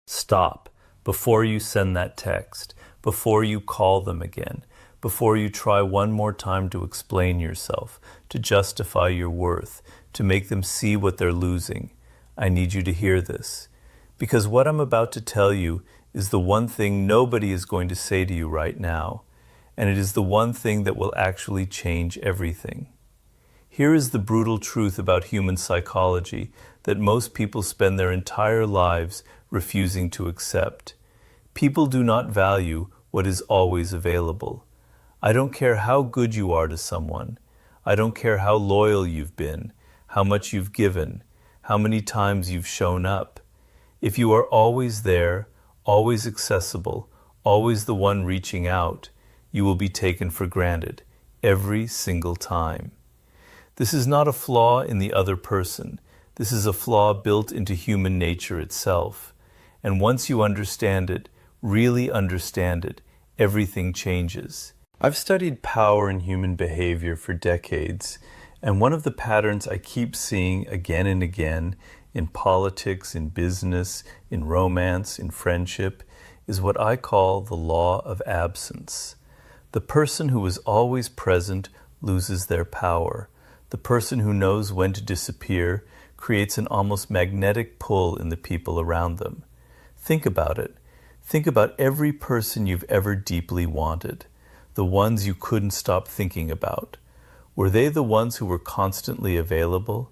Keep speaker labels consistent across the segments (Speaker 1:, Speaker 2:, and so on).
Speaker 1: Stop before you send that text, before you call them again, before you try one more time to explain yourself, to justify your worth, to make them see what they're losing. I need you to hear this. Because what I'm about to tell you is the one thing nobody is going to say to you right now, and it is the one thing that will actually change everything. Here is the brutal truth about human psychology that most people spend their entire lives refusing to accept. People do not value what is always available. I don't care how good you are to someone. I don't care how loyal you've been, how much you've given, how many times you've shown up. If you are always there, always accessible, always the one reaching out, you will be taken for granted every single time. This is not a flaw in the other person. This is a flaw built into human nature itself. And once you understand it, really understand it, everything changes. I've studied power in human behavior for decades, and one of the patterns I keep seeing again and again in politics, in business, in romance, in friendship, is what I call the law of absence. The person who is always present loses their power. The person who knows when to disappear creates an almost magnetic pull in the people around them. Think about it. Think about every person you've ever deeply wanted, the ones you couldn't stop thinking about. Were they the ones who were constantly available?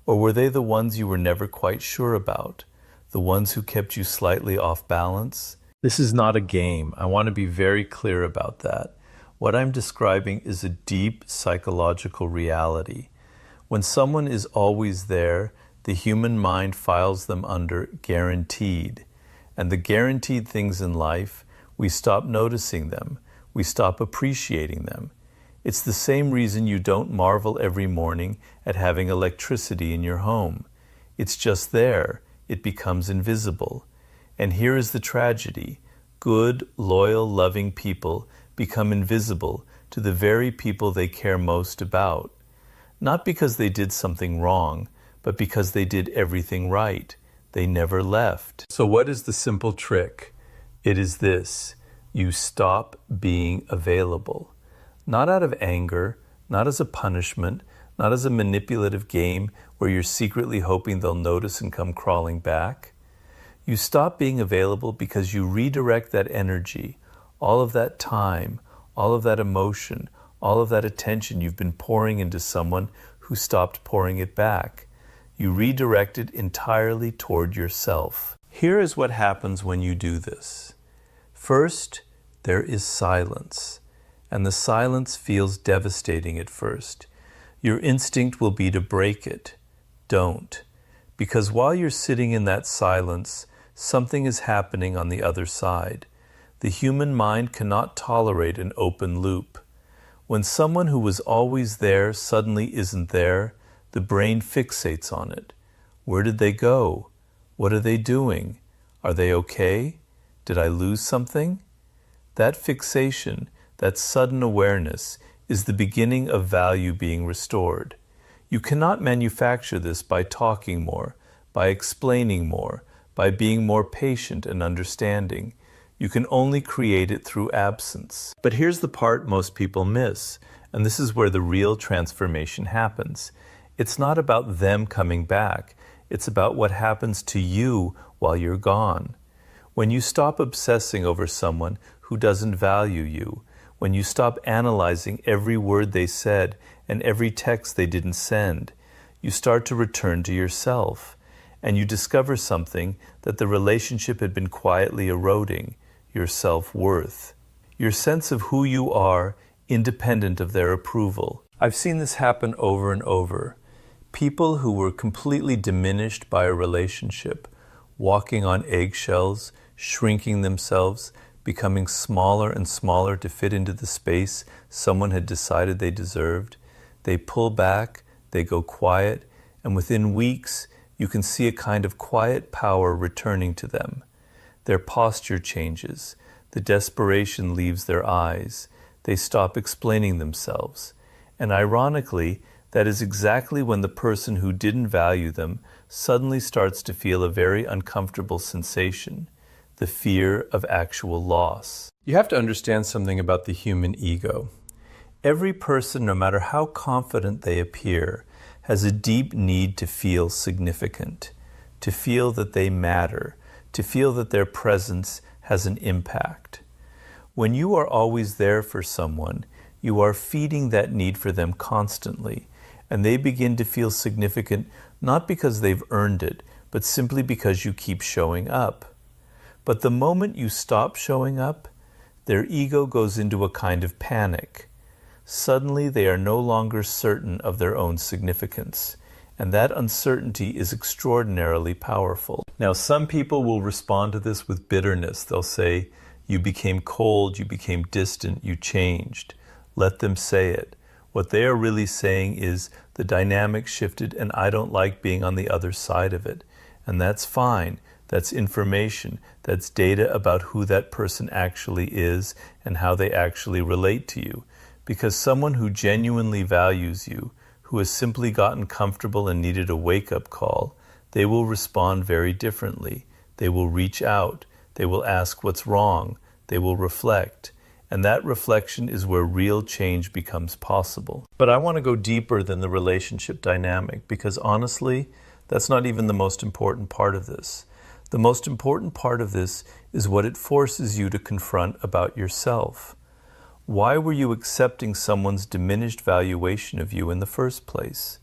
Speaker 1: Or were they the ones you were never quite sure about, the ones who kept you slightly off balance? This is not a game. I want to be very clear about that. What I'm describing is a deep psychological reality. When someone is always there, the human mind files them under guaranteed. And the guaranteed things in life, we stop noticing them. We stop appreciating them. It's the same reason you don't marvel every morning at having electricity in your home. It's just there. It becomes invisible. And here is the tragedy. Good, loyal, loving people become invisible to the very people they care most about. Not because they did something wrong, but because they did everything right. They never left. So what is the simple trick? It is this: you stop being available. Not out of anger, not as a punishment, not as a manipulative game where you're secretly hoping they'll notice and come crawling back. You stop being available because you redirect that energy, all of that time, all of that emotion, all of that attention you've been pouring into someone who stopped pouring it back. You redirect it entirely toward yourself. Here is what happens when you do this. First, there is silence, and the silence feels devastating at first. Your instinct will be to break it. Don't. Because while you're sitting in that silence, something is happening on the other side. The human mind cannot tolerate an open loop. When someone who was always there suddenly isn't there, the brain fixates on it. Where did they go? What are they doing? Are they okay? Did I lose something? That fixation, that sudden awareness, is the beginning of value being restored. You cannot manufacture this by talking more, by explaining more, by being more patient and understanding. You can only create it through absence. But here's the part most people miss, and this is where the real transformation happens. It's not about them coming back. It's about what happens to you while you're gone. When you stop obsessing over someone who doesn't value you, when you stop analyzing every word they said and every text they didn't send, you start to return to yourself, and you discover something that the relationship had been quietly eroding: your self-worth, your sense of who you are independent of their approval. I've seen this happen over and over. People who were completely diminished by a relationship, walking on eggshells, shrinking themselves, becoming smaller and smaller to fit into the space someone had decided they deserved. They pull back, they go quiet, and within weeks, you can see a kind of quiet power returning to them. Their posture changes. The desperation leaves their eyes. They stop explaining themselves. And ironically, that is exactly when the person who didn't value them suddenly starts to feel a very uncomfortable sensation, the fear of actual loss. You have to understand something about the human ego. Every person, no matter how confident they appear, has a deep need to feel significant, to feel that they matter, to feel that their presence has an impact. When you are always there for someone, you are feeding that need for them constantly, and they begin to feel significant not because they've earned it, but simply because you keep showing up. But the moment you stop showing up, their ego goes into a kind of panic. Suddenly they are no longer certain of their own significance, and that uncertainty is extraordinarily powerful. Now, some people will respond to this with bitterness. They'll say, "You became cold, you became distant, you changed." Let them say it. What they are really saying is, the dynamic shifted and I don't like being on the other side of it. And that's fine. That's information. That's data about who that person actually is and how they actually relate to you. Because someone who genuinely values you, who has simply gotten comfortable and needed a wake-up call, they will respond very differently. They will reach out. They will ask what's wrong. They will reflect. And that reflection is where real change becomes possible. But I want to go deeper than the relationship dynamic, because honestly, that's not even the most important part of this. The most important part of this is what it forces you to confront about yourself. Why were you accepting someone's diminished valuation of you in the first place?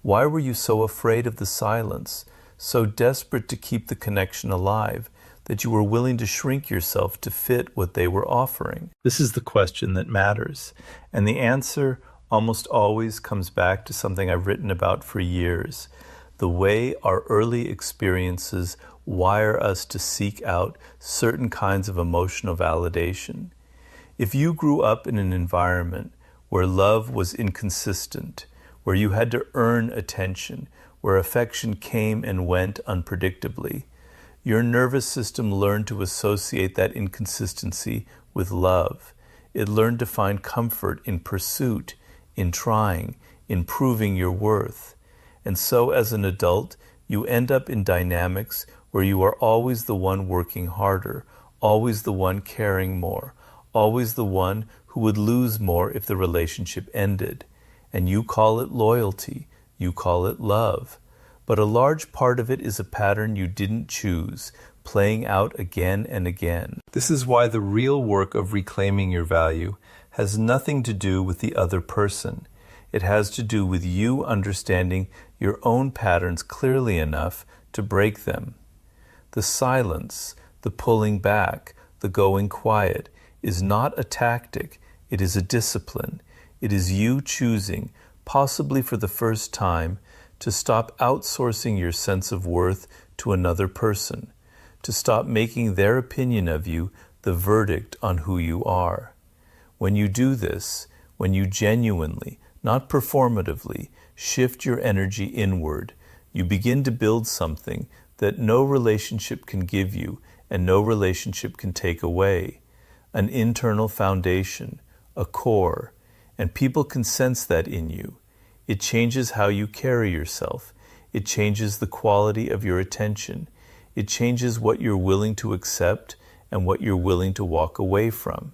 Speaker 1: Why were you so afraid of the silence, so desperate to keep the connection alive, that you were willing to shrink yourself to fit what they were offering? This is the question that matters. And the answer almost always comes back to something I've written about for years: the way our early experiences wire us to seek out certain kinds of emotional validation. If you grew up in an environment where love was inconsistent, where you had to earn attention, where affection came and went unpredictably, your nervous system learned to associate that inconsistency with love. It learned to find comfort in pursuit, in trying, in proving your worth. And so as an adult, you end up in dynamics where you are always the one working harder, always the one caring more, always the one who would lose more if the relationship ended. And you call it loyalty, you call it love. But a large part of it is a pattern you didn't choose, playing out again and again. This is why the real work of reclaiming your value has nothing to do with the other person. It has to do with you understanding your own patterns clearly enough to break them. The silence, the pulling back, the going quiet is not a tactic, it is a discipline. It is you choosing, possibly for the first time, to stop outsourcing your sense of worth to another person, to stop making their opinion of you the verdict on who you are. When you do this, when you genuinely, not performatively, shift your energy inward, you begin to build something that no relationship can give you and no relationship can take away. An internal foundation, a core, and people can sense that in you. It changes how you carry yourself. It changes the quality of your attention. It changes what you're willing to accept and what you're willing to walk away from.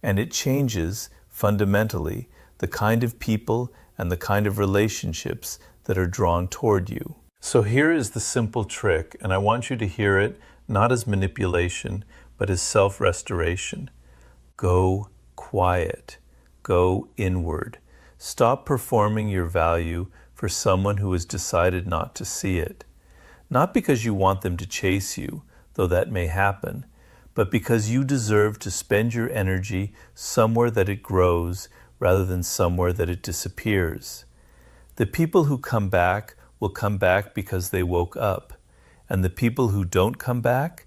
Speaker 1: And it changes, fundamentally, the kind of people and the kind of relationships that are drawn toward you. So here is the simple trick, and I want you to hear it not as manipulation, but as self-restoration. Go quiet. Go inward. Stop performing your value for someone who has decided not to see it. Not because you want them to chase you, though that may happen, but because you deserve to spend your energy somewhere that it grows rather than somewhere that it disappears. The people who come back will come back because they woke up, and the people who don't come back,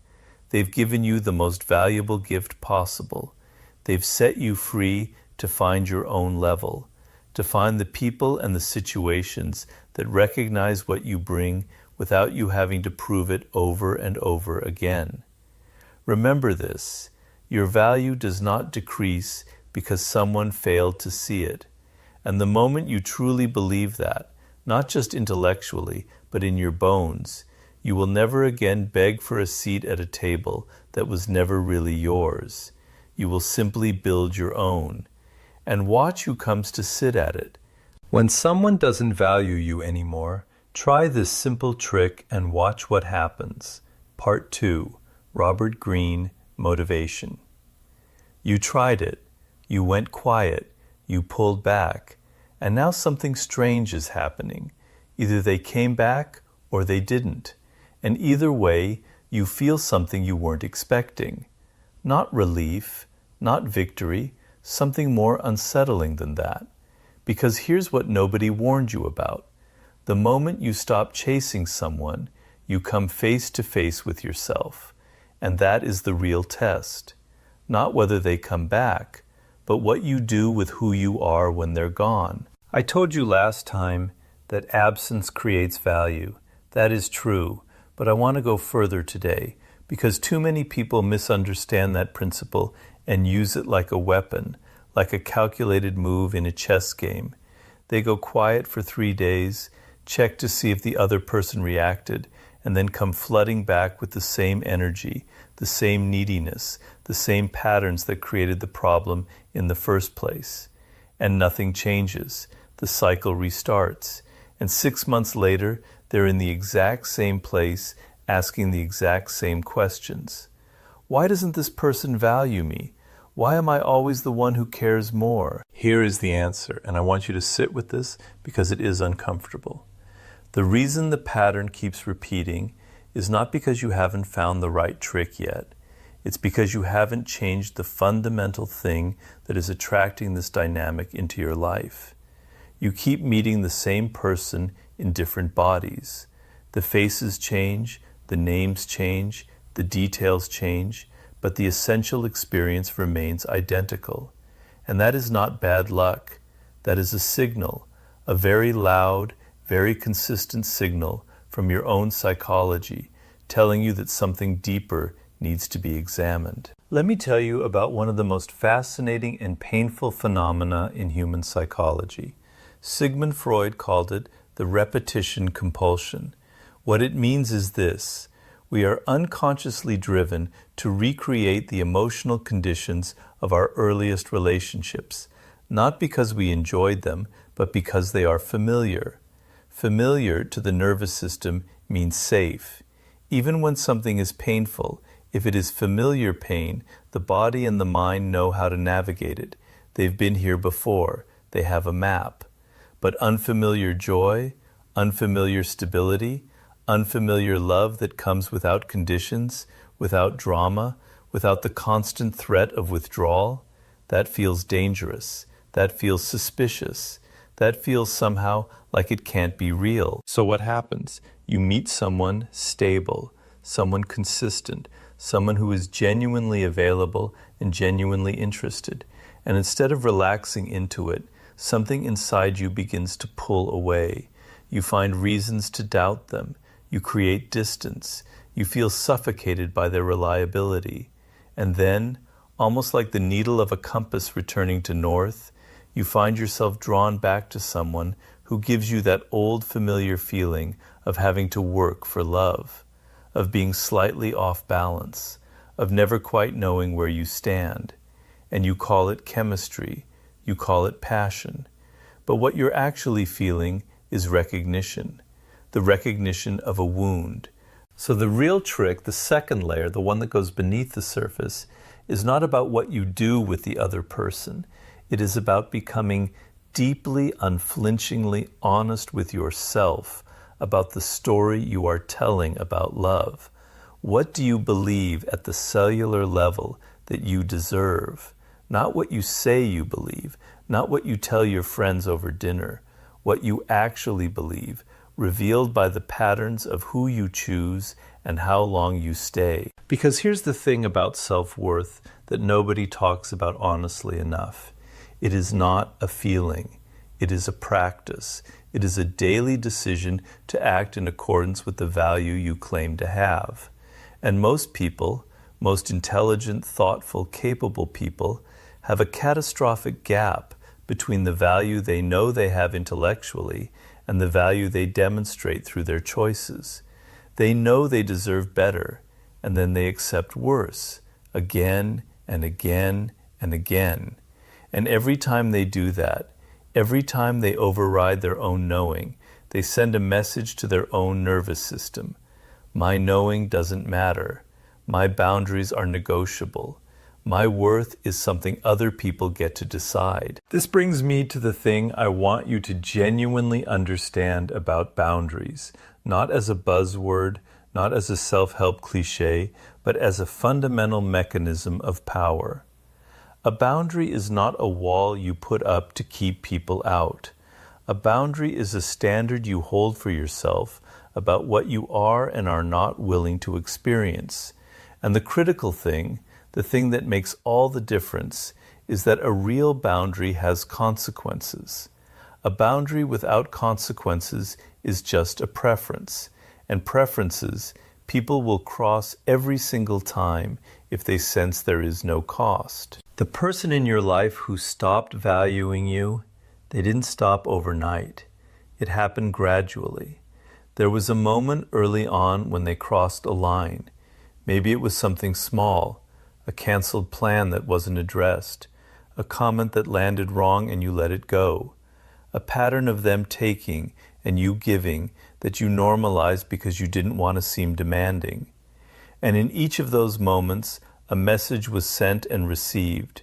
Speaker 1: they've given you the most valuable gift possible. They've set you free to find your own level, to find the people and the situations that recognize what you bring without you having to prove it over and over again. Remember this: your value does not decrease because someone failed to see it. And the moment you truly believe that, not just intellectually, but in your bones. You will never again beg for a seat at a table that was never really yours. You will simply build your own. And watch who comes to sit at it. When someone doesn't value you anymore, try this simple trick and watch what happens. Part 2. Robert Greene, Motivation. You tried it. You went quiet. You pulled back. And now something strange is happening. Either they came back or they didn't. And either way, you feel something you weren't expecting. Not relief, not victory, something more unsettling than that. Because here's what nobody warned you about. The moment you stop chasing someone, you come face to face with yourself. And that is the real test. Not whether they come back, but what you do with who you are when they're gone. I told you last time that absence creates value. That is true, but I want to go further today because too many people misunderstand that principle and use it like a weapon, like a calculated move in a chess game. They go quiet for 3 days, check to see if the other person reacted, and then come flooding back with the same energy, the same neediness, the same patterns that created the problem in the first place. And nothing changes. The cycle restarts. And 6 months later, they're in the exact same place, asking the exact same questions. Why doesn't this person value me? Why am I always the one who cares more? Here is the answer, and I want you to sit with this because it is uncomfortable. The reason the pattern keeps repeating is not because you haven't found the right trick yet. It's because you haven't changed the fundamental thing that is attracting this dynamic into your life. You keep meeting the same person in different bodies. The faces change, the names change, the details change, but the essential experience remains identical. And that is not bad luck. That is a signal, a very loud, very consistent signal from your own psychology, telling you that something deeper needs to be examined. Let me tell you about one of the most fascinating and painful phenomena in human psychology. Sigmund Freud called it the repetition compulsion. What it means is this: we are unconsciously driven to recreate the emotional conditions of our earliest relationships, not because we enjoyed them, but because they are familiar. Familiar to the nervous system means safe. Even when something is painful, if it is familiar pain, the body and the mind know how to navigate it. They've been here before. They have a map. But unfamiliar joy, unfamiliar stability, unfamiliar love that comes without conditions, without drama, without the constant threat of withdrawal, that feels dangerous. That feels suspicious. That feels somehow like it can't be real. So what happens? You meet someone stable, someone consistent, someone who is genuinely available and genuinely interested. And instead of relaxing into it, something inside you begins to pull away. You find reasons to doubt them. You create distance. You feel suffocated by their reliability. And then, almost like the needle of a compass returning to north, you find yourself drawn back to someone who gives you that old familiar feeling of having to work for love, of being slightly off balance, of never quite knowing where you stand. And you call it chemistry, you call it passion. But what you're actually feeling is recognition, the recognition of a wound. So the real trick, the second layer, the one that goes beneath the surface, is not about what you do with the other person. It is about becoming deeply, unflinchingly honest with yourself about the story you are telling about love. What do you believe at the cellular level that you deserve? Not what you say you believe, not what you tell your friends over dinner, what you actually believe, revealed by the patterns of who you choose and how long you stay. Because here's the thing about self-worth that nobody talks about honestly enough. It is not a feeling. It is a practice. It is a daily decision to act in accordance with the value you claim to have. And most people, most intelligent, thoughtful, capable people, have a catastrophic gap between the value they know they have intellectually and the value they demonstrate through their choices. They know they deserve better, and then they accept worse, again and again and again. And every time they do that, every time they override their own knowing, they send a message to their own nervous system. My knowing doesn't matter. My boundaries are negotiable. My worth is something other people get to decide. This brings me to the thing I want you to genuinely understand about boundaries, not as a buzzword, not as a self-help cliche, but as a fundamental mechanism of power. A boundary is not a wall you put up to keep people out. A boundary is a standard you hold for yourself about what you are and are not willing to experience. And the critical thing, the thing that makes all the difference, is that a real boundary has consequences. A boundary without consequences is just a preference. And preferences, people will cross every single time if they sense there is no cost. The person in your life who stopped valuing you, they didn't stop overnight. It happened gradually. There was a moment early on when they crossed a line. Maybe it was something small, a canceled plan that wasn't addressed, a comment that landed wrong and you let it go, a pattern of them taking and you giving that you normalized because you didn't want to seem demanding. And in each of those moments, a message was sent and received.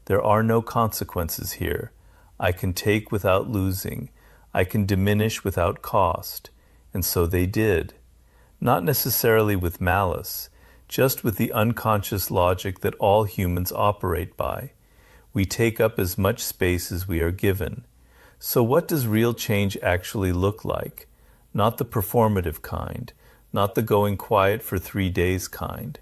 Speaker 1: There are no consequences here. I can take without losing. I can diminish without cost. And so they did. Not necessarily with malice, just with the unconscious logic that all humans operate by. We take up as much space as we are given. So what does real change actually look like? Not the performative kind, not the going quiet for 3 days kind.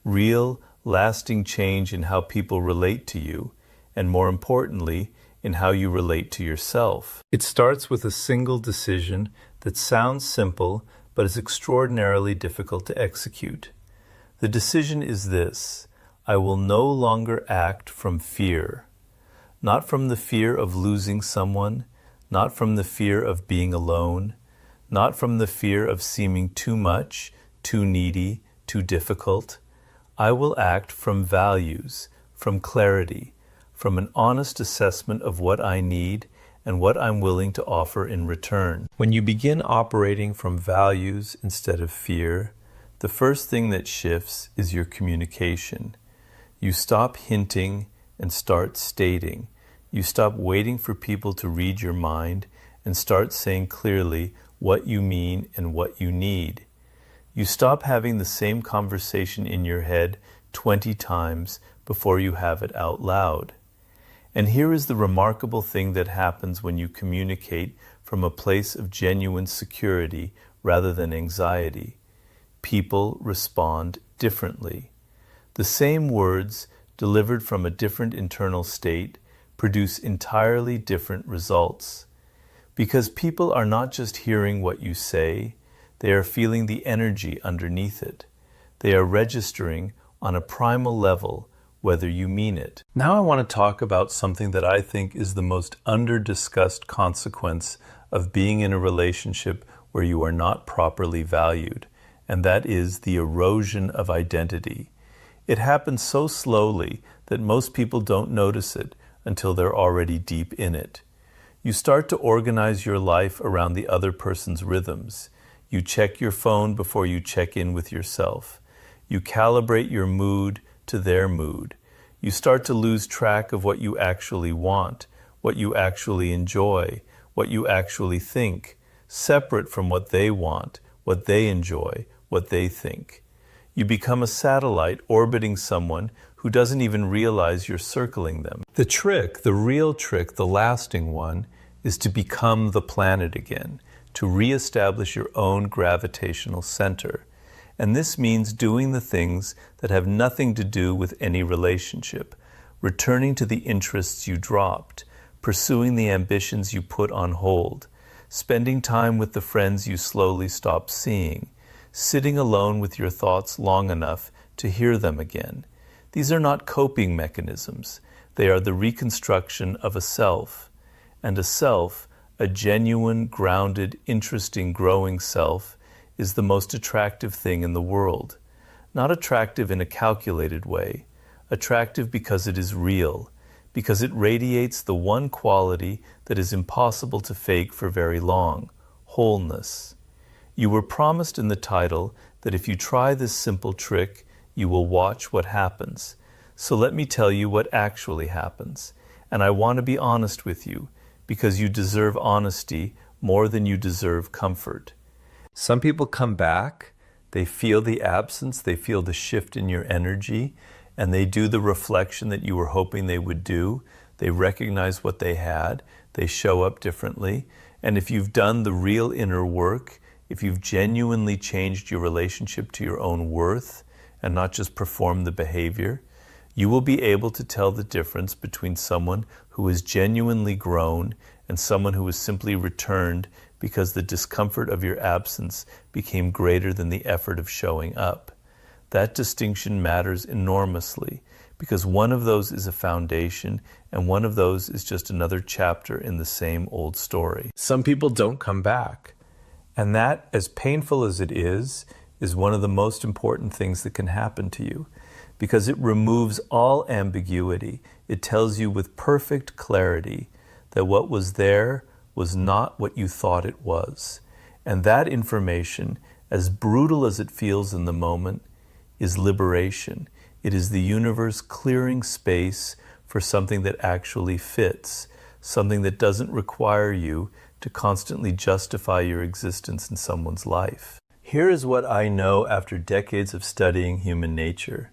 Speaker 1: Real, lasting change in how people relate to you, and more importantly, in how you relate to yourself. It starts with a single decision that sounds simple, but is extraordinarily difficult to execute. The decision is this: I will no longer act from fear. Not from the fear of losing someone, not from the fear of being alone, not from the fear of seeming too much, too needy, too difficult. I will act from values, from clarity, from an honest assessment of what I need and what I'm willing to offer in return. When you begin operating from values instead of fear, the first thing that shifts is your communication. You stop hinting and start stating. You stop waiting for people to read your mind and start saying clearly what you mean and what you need. You stop having the same conversation in your head 20 times before you have it out loud. And here is the remarkable thing that happens when you communicate from a place of genuine security rather than anxiety. People respond differently. The same words, delivered from a different internal state, produce entirely different results. Because people are not just hearing what you say, they are feeling the energy underneath it. They are registering on a primal level whether you mean it. Now I want to talk about something that I think is the most under-discussed consequence of being in a relationship where you are not properly valued, and that is the erosion of identity. It happens so slowly that most people don't notice it until they're already deep in it. You start to organize your life around the other person's rhythms. You check your phone before you check in with yourself. You calibrate your mood to their mood. You start to lose track of what you actually want, what you actually enjoy, what you actually think, separate from what they want, what they enjoy, what they think. You become a satellite orbiting someone who doesn't even realize you're circling them. The trick, the real trick, the lasting one, is to become the planet again, to reestablish your own gravitational center. And this means doing the things that have nothing to do with any relationship, returning to the interests you dropped, pursuing the ambitions you put on hold, spending time with the friends you slowly stopped seeing, sitting alone with your thoughts long enough to hear them again. These are not coping mechanisms. They are the reconstruction of a self. And a self, A genuine, grounded, interesting, growing self is the most attractive thing in the world. Not attractive in a calculated way, attractive because it is real, because it radiates the one quality that is impossible to fake for very long: wholeness. You were promised in the title that if you try this simple trick, you will watch what happens. So let me tell you what actually happens. And I want to be honest with you, because you deserve honesty more than you deserve comfort. Some people come back, they feel the absence, they feel the shift in your energy, and they do the reflection that you were hoping they would do. They recognize what they had, they show up differently. And if you've done the real inner work, if you've genuinely changed your relationship to your own worth and not just performed the behavior, you will be able to tell the difference between someone who is genuinely grown and someone who is simply returned because the discomfort of your absence became greater than the effort of showing up. That distinction matters enormously because one of those is a foundation and one of those is just another chapter in the same old story. Some people don't come back. And that, as painful as it is one of the most important things that can happen to you, because it removes all ambiguity. It tells you with perfect clarity that what was there was not what you thought it was. And that information, as brutal as it feels in the moment, is liberation. It is the universe clearing space for something that actually fits, something that doesn't require you to constantly justify your existence in someone's life. Here is what I know after decades of studying human nature.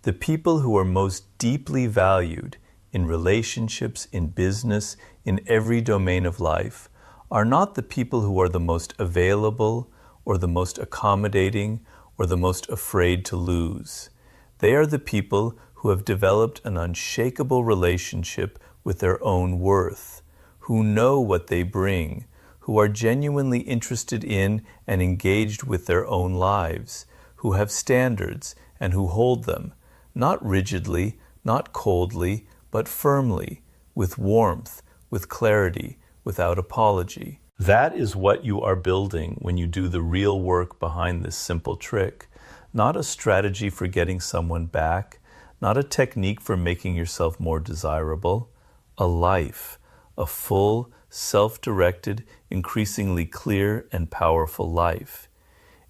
Speaker 1: The people who are most deeply valued in relationships, in business, in every domain of life, are not the people who are the most available or the most accommodating or the most afraid to lose. They are the people who have developed an unshakable relationship with their own worth, who know what they bring, who are genuinely interested in and engaged with their own lives, who have standards and who hold them, not rigidly, not coldly, but firmly, with warmth, with clarity, without apology. That is what you are building when you do the real work behind this simple trick. Not a strategy for getting someone back, not a technique for making yourself more desirable. A life, a full, self-directed, increasingly clear and powerful life.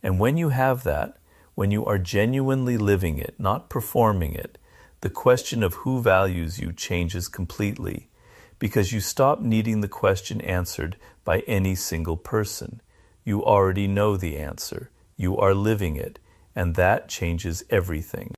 Speaker 1: And when you have that, when you are genuinely living it, not performing it, the question of who values you changes completely, because you stop needing the question answered by any single person. You already know the answer. You are living it, and that changes everything.